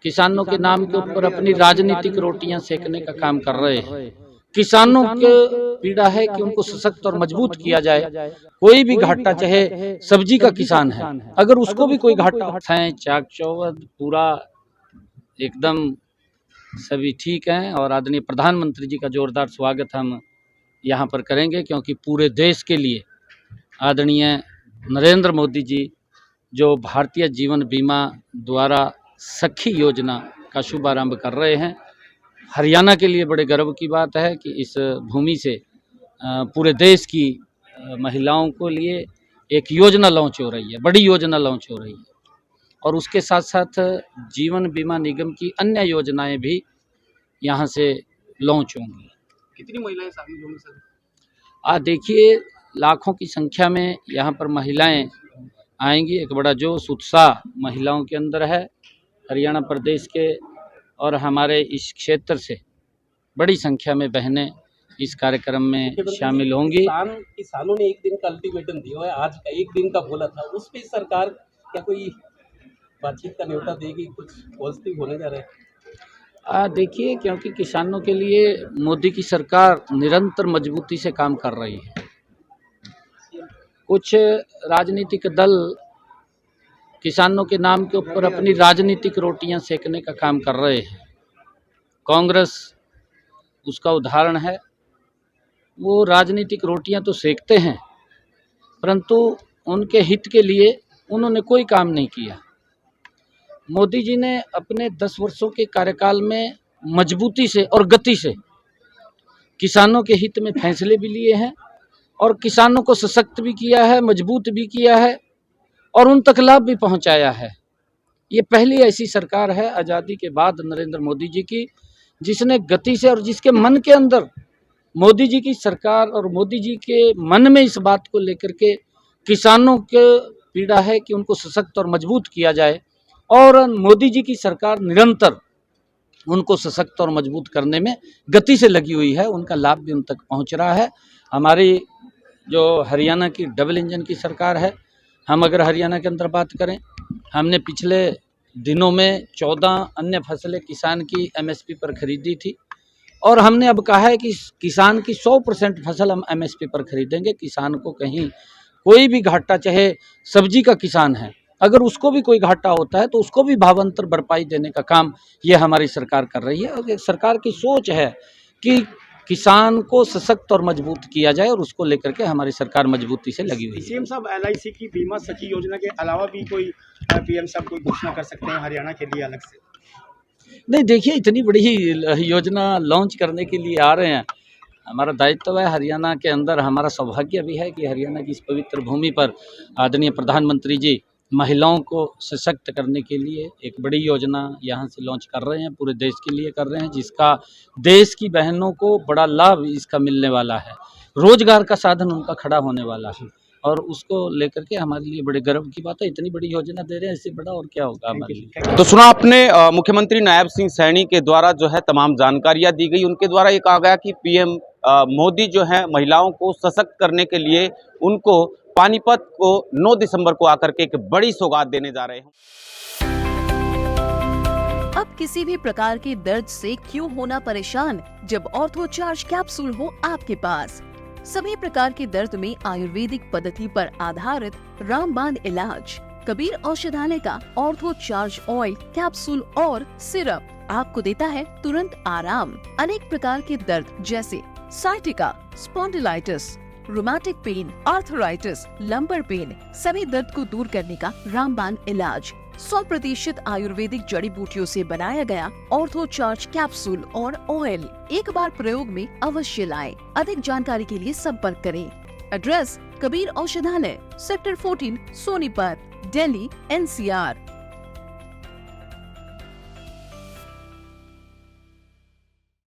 किसानों के नाम के ऊपर अपनी राजनीतिक रोटियां सेकने का काम कर रहे हैं। किसानों की पीड़ा है कि उनको सशक्त और मजबूत किया जाए। कोई भी घाटा, चाहे सब्जी का किसान है, अगर उसको भी कोई घाटा है, चाक चौबंद पूरा एकदम सभी ठीक हैं। और आदरणीय प्रधानमंत्री जी का जोरदार स्वागत हम यहाँ पर करेंगे, क्योंकि पूरे देश के लिए आदरणीय नरेंद्र मोदी जी जो भारतीय जीवन बीमा द्वारा सखी योजना का शुभारंभ कर रहे हैं, हरियाणा के लिए बड़े गर्व की बात है कि इस भूमि से पूरे देश की महिलाओं को लिए एक योजना लॉन्च हो रही है, बड़ी योजना लॉन्च हो रही है। और उसके साथ साथ जीवन बीमा निगम की अन्य योजनाएं भी यहाँ से लॉन्च होंगी। कितनी महिलाएं शामिल होंगी सर? देखिए, लाखों की संख्या में यहाँ पर महिलाएं आएंगी। एक बड़ा जोश उत्साह महिलाओं के अंदर है। हरियाणा प्रदेश के और हमारे इस क्षेत्र से बड़ी संख्या में बहनें इस कार्यक्रम में शामिल होंगी। किसानों ने एक दिन का अल्टीमेटम दिया है, आज का एक दिन का बोला था, उस पर सरकार क्या कोई बातचीत का न्योता देगी? कुछ पॉजिटिव होने जा रहा है? देखिए, क्योंकि किसानों के लिए मोदी की सरकार निरंतर मजबूती से काम कर रही है। कुछ राजनीतिक दल किसानों के नाम के ऊपर अपनी राजनीतिक रोटियां सेकने का काम कर रहे हैं। कांग्रेस उसका उदाहरण है। वो राजनीतिक रोटियां तो सेकते हैं, परंतु उनके हित के लिए उन्होंने कोई काम नहीं किया। मोदी जी ने अपने 10 वर्षों के कार्यकाल में मजबूती से और गति से किसानों के हित में फैसले भी लिए हैं और किसानों को सशक्त भी किया है, मजबूत भी किया है और उन तक लाभ भी पहुंचाया है। ये पहली ऐसी सरकार है आज़ादी के बाद नरेंद्र मोदी जी की, जिसने गति से और जिसके मन के अंदर मोदी जी की सरकार और मोदी जी के मन में इस बात को लेकर के किसानों के पीड़ा है कि उनको सशक्त और मजबूत किया जाए। और मोदी जी की सरकार निरंतर उनको सशक्त और मजबूत करने में गति से लगी हुई है। उनका लाभ भी उन तक पहुंच रहा है। हमारी जो हरियाणा की डबल इंजन की सरकार है, हम अगर हरियाणा के अंदर बात करें, हमने पिछले दिनों में 14 अन्य फसलें किसान की MSP पर खरीदी थी और हमने अब कहा है कि किसान की 100% फसल हम MSP पर खरीदेंगे। किसान को कहीं कोई भी घाटा, चाहे सब्जी का किसान है, अगर उसको भी कोई घाटा होता है तो उसको भी भावांतर भरपाई देने का काम ये हमारी सरकार कर रही है। और सरकार की सोच है कि किसान को सशक्त और मजबूत किया जाए और उसको लेकर के हमारी सरकार मजबूती से लगी हुई है। सीएम साहब, LIC की बीमा सखी योजना के अलावा भी कोई PM साहब कोई घोषणा कर सकते हैं हरियाणा के लिए अलग से? नहीं, देखिए, इतनी बड़ी योजना लॉन्च करने के लिए आ रहे हैं। हमारा दायित्व है, हरियाणा के अंदर हमारा सौभाग्य भी है कि हरियाणा की इस पवित्र भूमि पर आदरणीय प्रधानमंत्री जी महिलाओं को सशक्त करने के लिए एक बड़ी योजना यहाँ से लॉन्च कर रहे हैं, पूरे देश के लिए कर रहे हैं, जिसका देश की बहनों को बड़ा लाभ इसका मिलने वाला है। रोजगार का साधन उनका खड़ा होने वाला है और उसको लेकर के हमारे लिए बड़े गर्व की बात है। इतनी बड़ी योजना दे रहे हैं, इससे बड़ा और क्या होगा हमारे लिए। तो सुना आपने मुख्यमंत्री नायब सिंह सैनी के द्वारा जो है तमाम जानकारियां दी गई। उनके द्वारा ये कहा गया कि PM मोदी जो है महिलाओं को सशक्त करने के लिए उनको पानीपत को 9 दिसंबर को आकर के एक बड़ी सौगात देने जा रहे हैं। अब किसी भी प्रकार के दर्द से क्यों होना परेशान, जब ऑर्थो चार्ज कैप्सूल हो आपके पास। सभी प्रकार के दर्द में आयुर्वेदिक पद्धति पर आधारित रामबाण इलाज। कबीर औषधालय का ऑर्थो चार्ज ऑयल, कैप्सूल और सिरप आपको देता है तुरंत आराम। अनेक प्रकार के दर्द जैसे sciatica, spondylitis, rheumatic pain, arthritis, lumbar pain, सभी दर्द को दूर करने का रामबाण इलाज। 100% आयुर्वेदिक जड़ी बूटियों से बनाया गया ऑर्थो चार्ज कैप्सूल और ऑयल एक बार प्रयोग में अवश्य लाएं। अधिक जानकारी के लिए संपर्क करें। एड्रेस: कबीर औषधालय, सेक्टर 14, सोनीपत, दिल्ली, NCR।